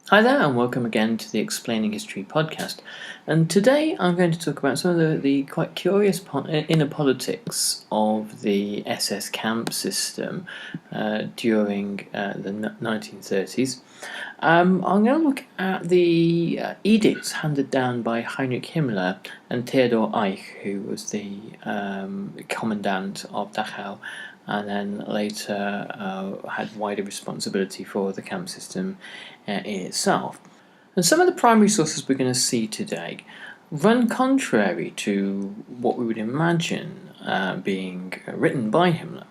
Hi there, and welcome again to the Explaining History podcast. And today I'm going to talk about some of the quite curious inner politics of the SS camp system during the 1930s. I'm going to look at the edicts handed down by Heinrich Himmler and Theodor Eich, who was the commandant of Dachau and then later had wider responsibility for the camp system in itself. And some of the primary sources we're going to see today run contrary to what we would imagine being written by Himmler.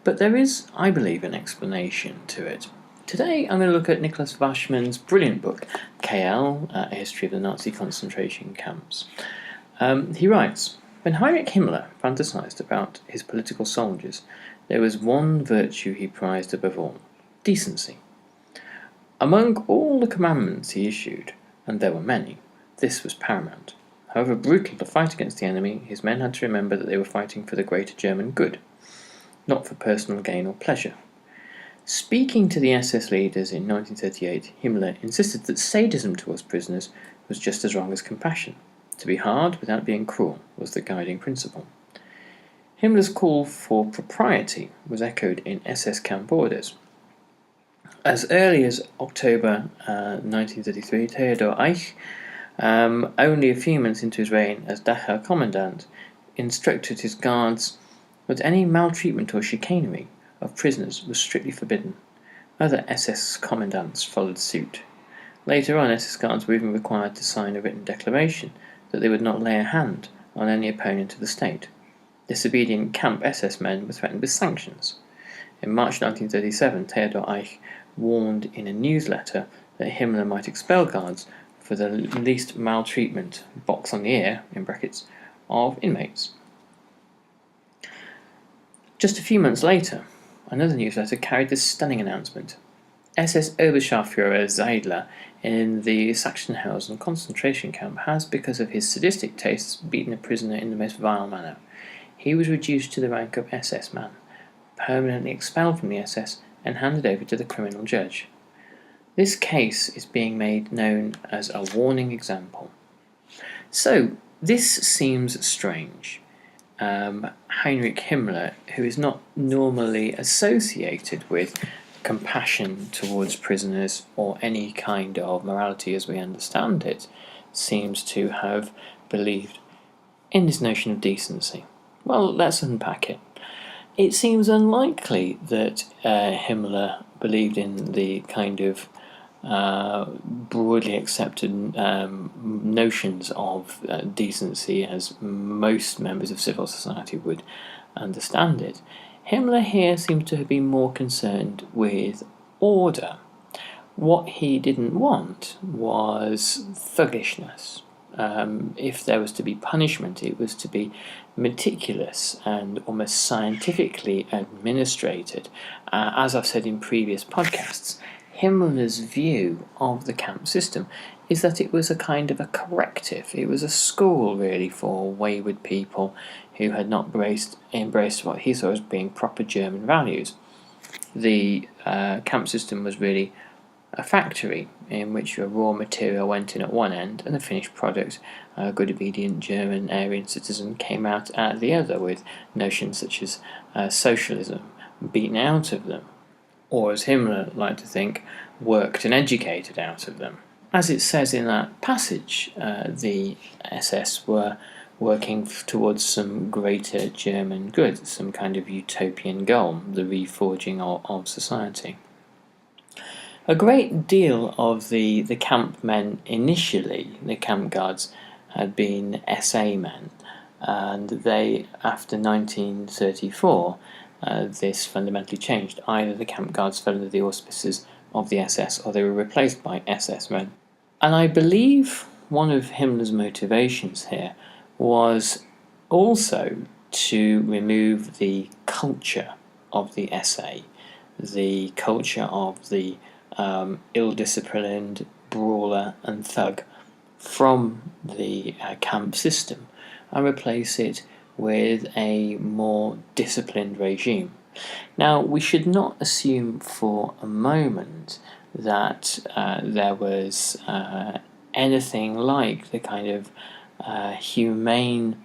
But there is, I believe, an explanation to it. Today I'm going to look at Nicholas Waschmann's brilliant book, KL, A History of the Nazi Concentration Camps. He writes, when Heinrich Himmler fantasized about his political soldiers, there was one virtue he prized above all: decency. Among all the commandments he issued, and there were many, this was paramount. However brutal the fight against the enemy, his men had to remember that they were fighting for the greater German good, not for personal gain or pleasure. Speaking to the SS leaders in 1938, Himmler insisted that sadism towards prisoners was just as wrong as compassion. To be hard without being cruel was the guiding principle. Himmler's call for propriety was echoed in SS camp orders. As early as October 1933, Theodor Eich, only a few months into his reign as Dachau commandant, instructed his guards that any maltreatment or chicanery of prisoners was strictly forbidden. Other SS commandants followed suit. Later on, SS guards were even required to sign a written declaration that they would not lay a hand on any opponent of the state. Disobedient camp SS men were threatened with sanctions. In March 1937, Theodor Eich warned in a newsletter that Himmler might expel guards for the least maltreatment, box on the ear, in brackets, of inmates. Just a few months later, another newsletter carried this stunning announcement. SS Oberscharführer Seidler in the Sachsenhausen concentration camp has, because of his sadistic tastes, beaten a prisoner in the most vile manner. He was reduced to the rank of SS man, permanently expelled from the SS, and handed over to the criminal judge. This case is being made known as a warning example. So, this seems strange. Heinrich Himmler, who is not normally associated with compassion towards prisoners or any kind of morality as we understand it, seems to have believed in this notion of decency. Well, let's unpack it. It seems unlikely that Himmler believed in the kind of broadly accepted notions of decency as most members of civil society would understand it. Himmler here seems to have been more concerned with order. What he didn't want was thuggishness. If there was to be punishment, it was to be meticulous and almost scientifically administrated. As I've said in previous podcasts, Himmler's view of the camp system is that it was a kind of a corrective. It was a school, really, for wayward people who had not embraced what he saw as being proper German values. The camp system was really a factory in which a raw material went in at one end and the finished product, a good obedient German Aryan citizen, came out at the other, with notions such as socialism beaten out of them, or as Himmler liked to think, worked and educated out of them. As it says in that passage, the SS were working towards some greater German good, some kind of utopian goal, the reforging of society. A great deal of the camp men initially, the camp guards, had been SA men, and they, after 1934, this fundamentally changed. Either the camp guards fell under the auspices of the SS or they were replaced by SS men. And I believe one of Himmler's motivations here was also to remove the culture of the SA, the culture of the ill-disciplined brawler and thug from the camp system, and replace it with a more disciplined regime. Now, we should not assume for a moment that there was anything like the kind of humane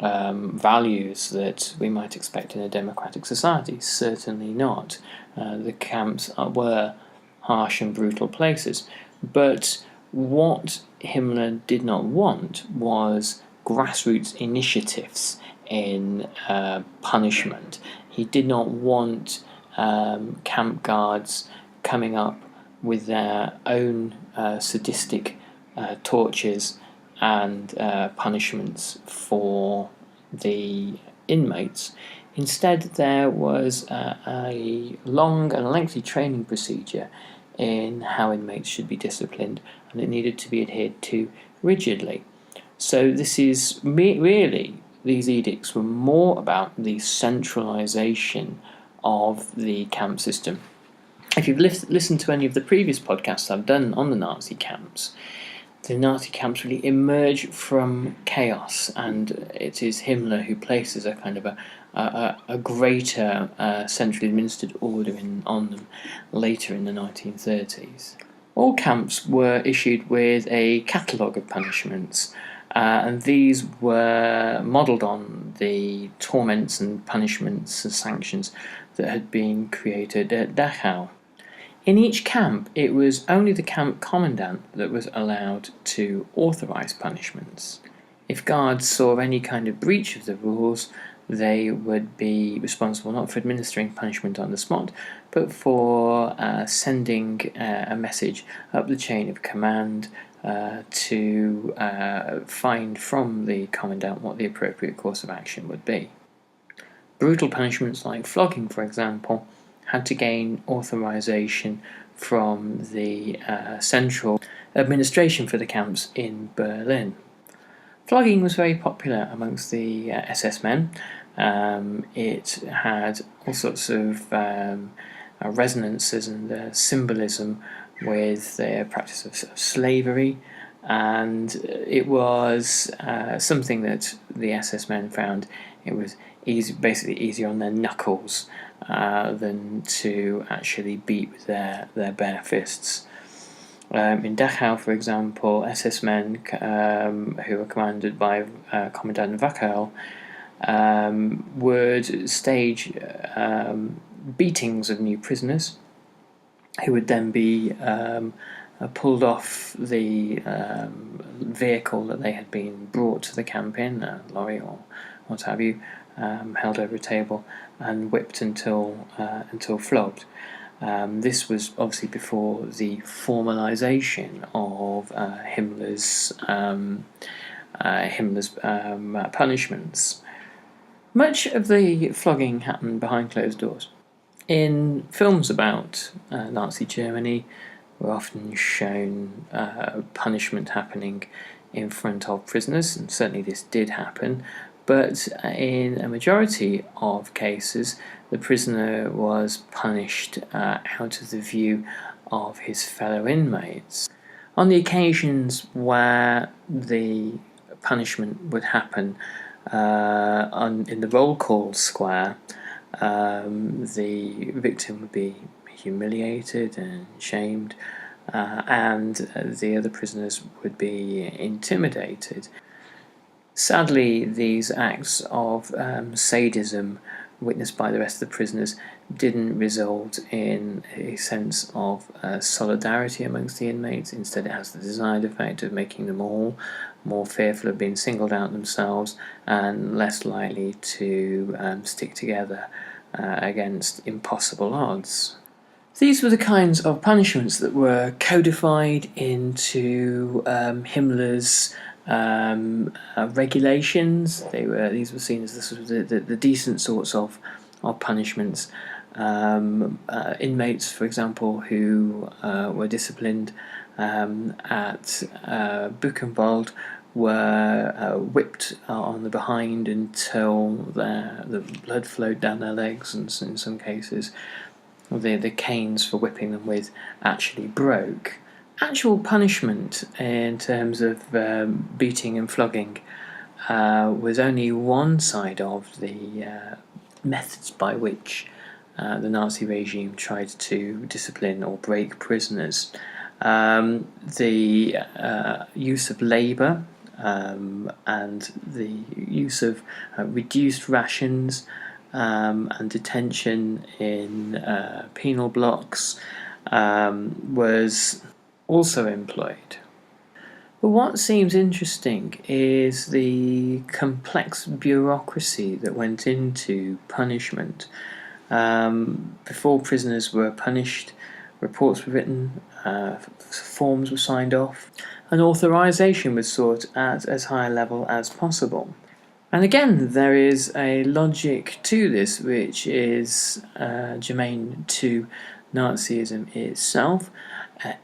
values that we might expect in a democratic society. Certainly not. The camps were harsh and brutal places. But what Himmler did not want was grassroots initiatives in punishment. He did not want camp guards coming up with their own sadistic tortures and punishments for the inmates. Instead, there was a long and lengthy training procedure in how inmates should be disciplined, and it needed to be adhered to rigidly. So this is really, these edicts were more about the centralisation of the camp system. If you've listened to any of the previous podcasts I've done on the Nazi camps really emerge from chaos, and it is Himmler who places a kind of a greater centrally administered order on them later in the 1930s. All camps were issued with a catalogue of punishments, and these were modelled on the torments and punishments and sanctions that had been created at Dachau. In each camp, it was only the camp commandant that was allowed to authorise punishments. If guards saw any kind of breach of the rules, they would be responsible not for administering punishment on the spot, but for sending a message up the chain of command to find from the commandant what the appropriate course of action would be. Brutal punishments like flogging, for example, had to gain authorization from the central administration for the camps in Berlin. Flogging was very popular amongst the SS men. It had all sorts of resonances and symbolism with the practice of slavery, and it was something that the SS men found it was basically easier on their knuckles than to actually beat with their bare fists. In Dachau, for example, SS men who were commanded by Commandant Wackerl would stage beatings of new prisoners, who would then be pulled off the vehicle that they had been brought to the camp in, a lorry or what have you, held over a table and whipped until flogged. This was obviously before the formalisation of Himmler's punishments. Much of the flogging happened behind closed doors. In films about Nazi Germany, we're often shown punishment happening in front of prisoners, and certainly this did happen. But in a majority of cases, the prisoner was punished out of the view of his fellow inmates. On the occasions where the punishment would happen in the roll call square, the victim would be humiliated and shamed, and the other prisoners would be intimidated. Sadly, these acts of sadism witnessed by the rest of the prisoners didn't result in a sense of solidarity amongst the inmates. Instead, it has the desired effect of making them all more fearful of being singled out themselves and less likely to stick together against impossible odds. These were the kinds of punishments that were codified into Himmler's regulations. These were seen as the decent sorts of punishments. Inmates, for example, who were disciplined at Buchenwald were whipped on the behind until the blood flowed down their legs, and in some cases the canes for whipping them with actually broke. Actual punishment in terms of beating and flogging was only one side of the methods by which the Nazi regime tried to discipline or break prisoners. The use of labour and the use of reduced rations and detention in penal blocks was also employed. But what seems interesting is the complex bureaucracy that went into punishment. Before prisoners were punished, reports were written, forms were signed off, and authorization was sought at as high a level as possible. And again, there is a logic to this which is germane to Nazism itself,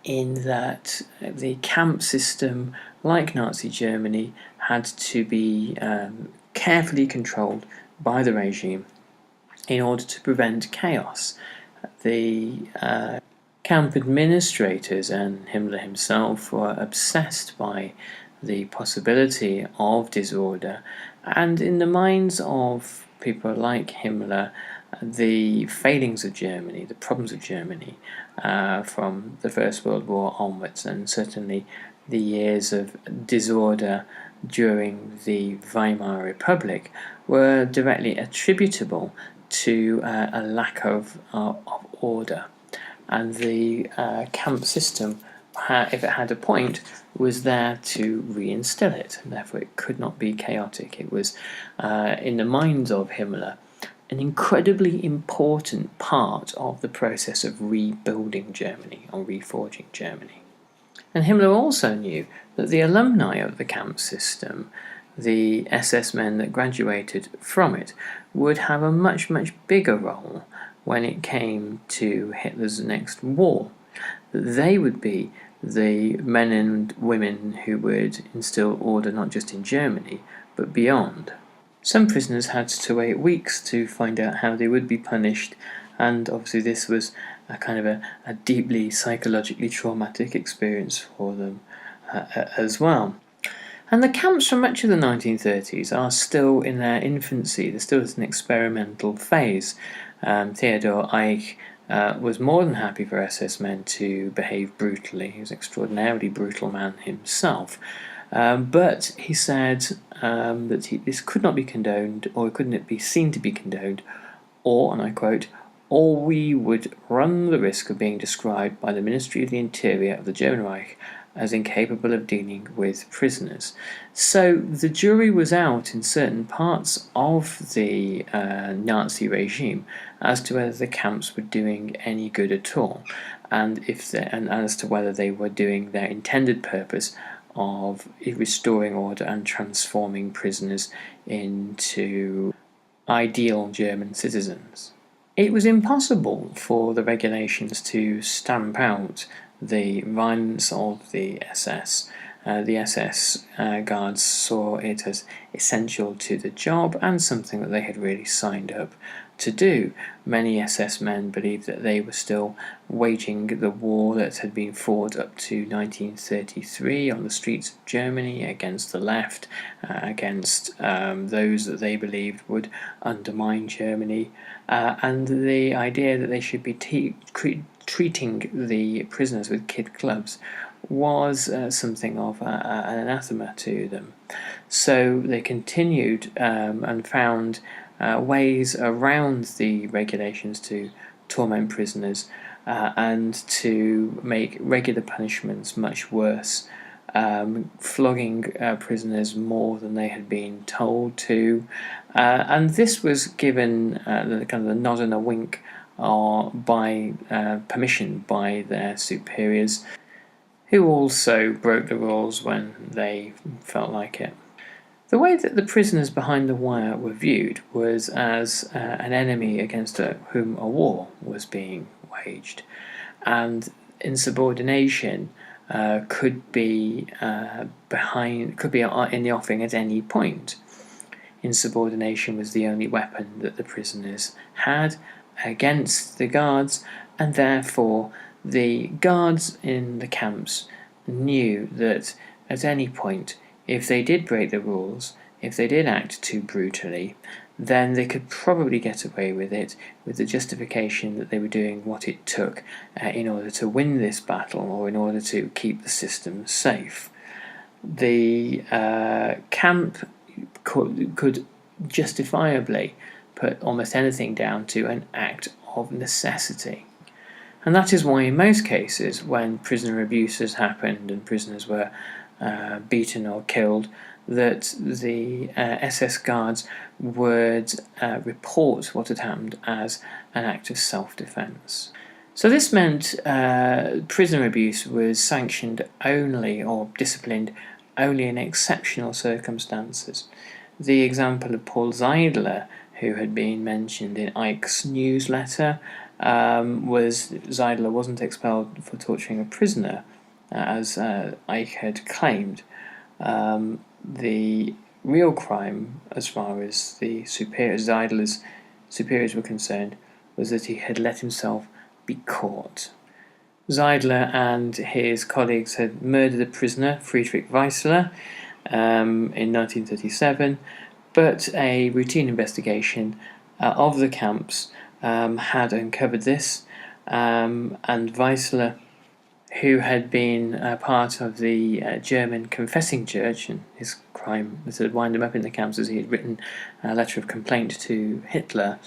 in that the camp system, like Nazi Germany, had to be carefully controlled by the regime in order to prevent chaos. The camp administrators and Himmler himself were obsessed by the possibility of disorder, and in the minds of people like Himmler, the failings of Germany, the problems of Germany from the First World War onwards, and certainly the years of disorder during the Weimar Republic, were directly attributable to a lack of order. And the camp system, if it had a point, was there to reinstill it, and therefore it could not be chaotic. It was, in the minds of Himmler, an incredibly important part of the process of rebuilding Germany, or reforging Germany. And Himmler also knew that the alumni of the camp system, the SS men that graduated from it, would have a much, much bigger role when it came to Hitler's next war. They would be the men and women who would instill order not just in Germany, but beyond. Some prisoners had to wait weeks to find out how they would be punished, and obviously this was a kind of a deeply psychologically traumatic experience for them as well. And the camps from much of the 1930s are still in their infancy. They're still at an experimental phase. Theodor Eicke was more than happy for SS men to behave brutally. He was an extraordinarily brutal man himself. But he said that this could not be condoned, or couldn't it be seen to be condoned, or, and I quote, or we would run the risk of being described by the Ministry of the Interior of the German Reich as incapable of dealing with prisoners. So the jury was out in certain parts of the Nazi regime as to whether the camps were doing any good at all, and as to whether they were doing their intended purpose of restoring order and transforming prisoners into ideal German citizens. It was impossible for the regulations to stamp out the violence of the SS. The SS guards saw it as essential to the job and something that they had really signed up to do. Many SS men believed that they were still waging the war that had been fought up to 1933 on the streets of Germany against the left, against those that they believed would undermine Germany, and the idea that they should be treating the prisoners with kid clubs was something of an anathema to them. So they continued and found ways around the regulations to torment prisoners and to make regular punishments much worse, flogging prisoners more than they had been told to, and this was given the kind of a nod and a wink by permission by their superiors, who also broke the rules when they felt like it. The way that the prisoners behind the wire were viewed was as an enemy against whom a war was being waged, and insubordination could be in the offing at any point. Insubordination was the only weapon that the prisoners had against the guards, and therefore the guards in the camps knew that at any point, if they did break the rules, if they did act too brutally, then they could probably get away with it, with the justification that they were doing what it took in order to win this battle, or in order to keep the system safe. The camp could justifiably put almost anything down to an act of necessity. And that is why in most cases, when prisoner abuses happened and prisoners were beaten or killed, that the SS guards would report what had happened as an act of self-defense. So this meant prisoner abuse was sanctioned only, or disciplined only, in exceptional circumstances. The example of Paul Zeidler, who had been mentioned in Eich's newsletter, was Zeidler wasn't expelled for torturing a prisoner, as Eich had claimed. The real crime, as far as the Zeidler's superiors were concerned, was that he had let himself be caught. Zeidler and his colleagues had murdered a prisoner, Friedrich Weissler, in 1937, but a routine investigation of the camps had uncovered this, and Weissler, who had been part of the German confessing church, and his crime was to wind him up in the camps as he had written a letter of complaint to Hitler.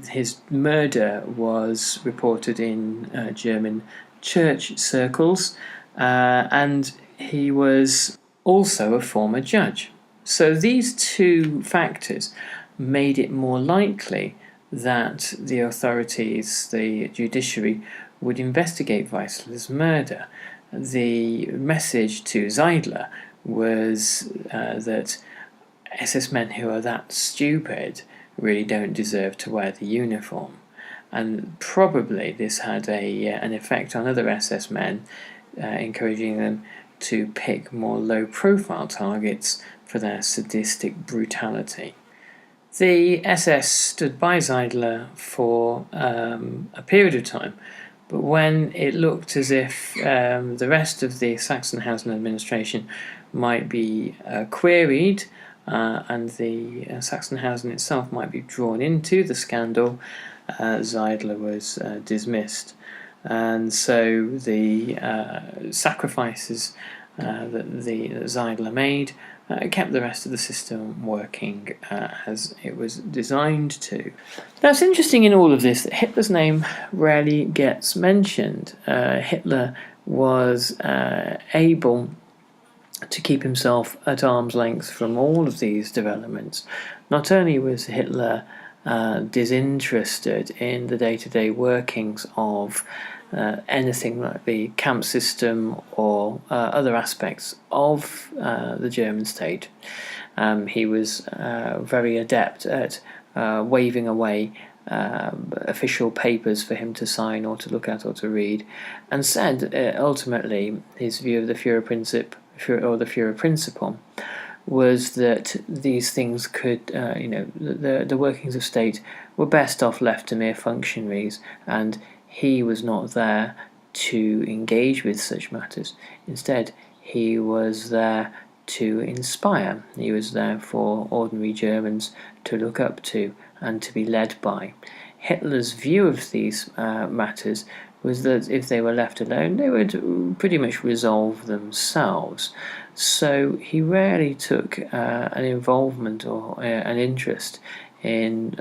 His murder was reported in German church circles, and he was also a former judge. So these two factors made it more likely that the authorities, the judiciary, would investigate Weissler's murder. The message to Zeidler was that SS men who are that stupid really don't deserve to wear the uniform. And probably this had an effect on other SS men, encouraging them to pick more low-profile targets for their sadistic brutality. The SS stood by Zeidler for a period of time, but when it looked as if the rest of the Sachsenhausen administration might be queried, and the Sachsenhausen itself might be drawn into the scandal, Zeidler was dismissed. And so the sacrifices that Zeidler made kept the rest of the system working as it was designed to. Now, it's interesting in all of this that Hitler's name rarely gets mentioned. Hitler was able to keep himself at arm's length from all of these developments. Not only was Hitler disinterested in the day-to-day workings of anything like the camp system or other aspects of the German state. He was very adept at waving away official papers for him to sign or to look at or to read, and said ultimately his view of the Führer principle was that these things could, the workings of state were best off left to mere functionaries, and he was not there to engage with such matters. Instead, he was there to inspire. He was there for ordinary Germans to look up to and to be led by. Hitler's view of these matters was that if they were left alone, they would pretty much resolve themselves. So he rarely took an involvement or an interest in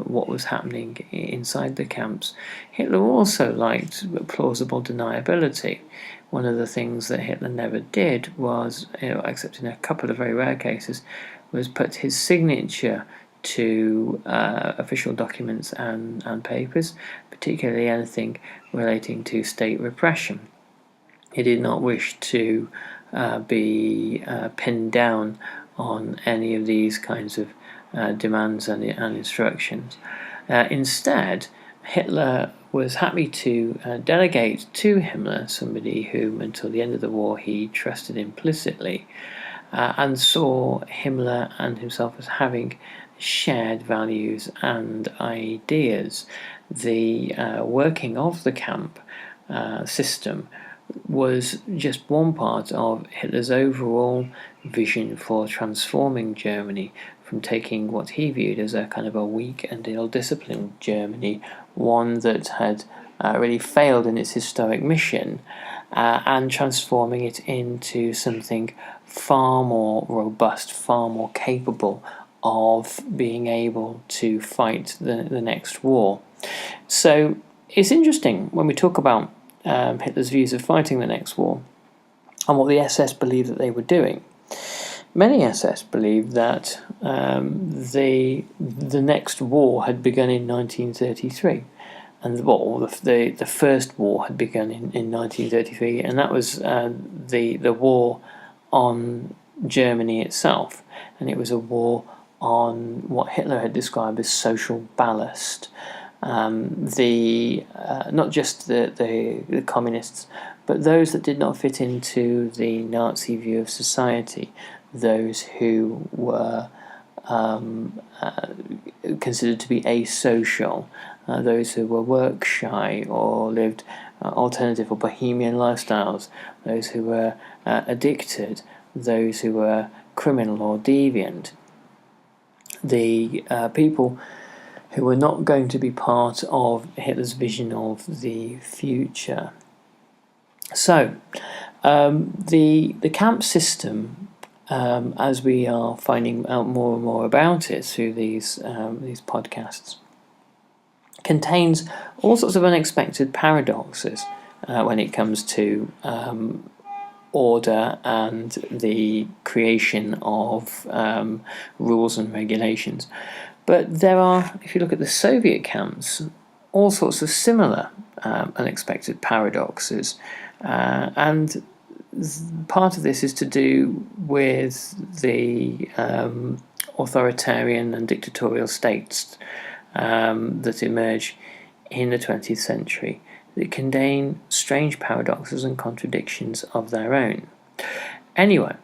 what was happening inside the camps. Hitler also liked plausible deniability. One of the things that Hitler never did was, except in a couple of very rare cases, was put his signature to official documents and papers, particularly anything relating to state repression. He did not wish to be pinned down on any of these kinds of demands and instructions. Instead, Hitler was happy to delegate to Himmler somebody whom, until the end of the war, he trusted implicitly, and saw Himmler and himself as having shared values and ideas. The working of the camp system was just one part of Hitler's overall vision for transforming Germany from taking what he viewed as a kind of a weak and ill-disciplined Germany, one that had really failed in its historic mission, and transforming it into something far more robust, far more capable of being able to fight the next war. So it's interesting when we talk about Hitler's views of fighting the next war and what the SS believed that they were doing. Many SS believed that the next war had begun in 1933, and the first war had begun in 1933, and that was the war on Germany itself, and it was a war on what Hitler had described as social ballast. Not just the communists, but those that did not fit into the Nazi view of society, those who were considered to be asocial, those who were work shy or lived alternative or bohemian lifestyles, those who were addicted, those who were criminal or deviant, the people who were not going to be part of Hitler's vision of the future. So, the camp system, as we are finding out more and more about it through these podcasts, contains all sorts of unexpected paradoxes when it comes to order and the creation of rules and regulations. But there are, if you look at the Soviet camps, all sorts of similar unexpected paradoxes, and part of this is to do with the authoritarian and dictatorial states that emerge in the 20th century that contain strange paradoxes and contradictions of their own. Anyway,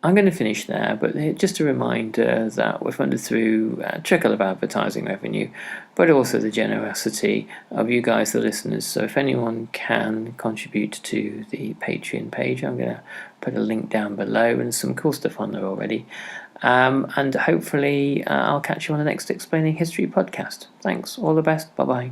I'm going to finish there, but just a reminder that we're funded through a trickle of advertising revenue, but also the generosity of you guys, the listeners. So if anyone can contribute to the Patreon page, I'm going to put a link down below and some cool stuff on there already. And hopefully I'll catch you on the next Explaining History podcast. Thanks. All the best. Bye-bye.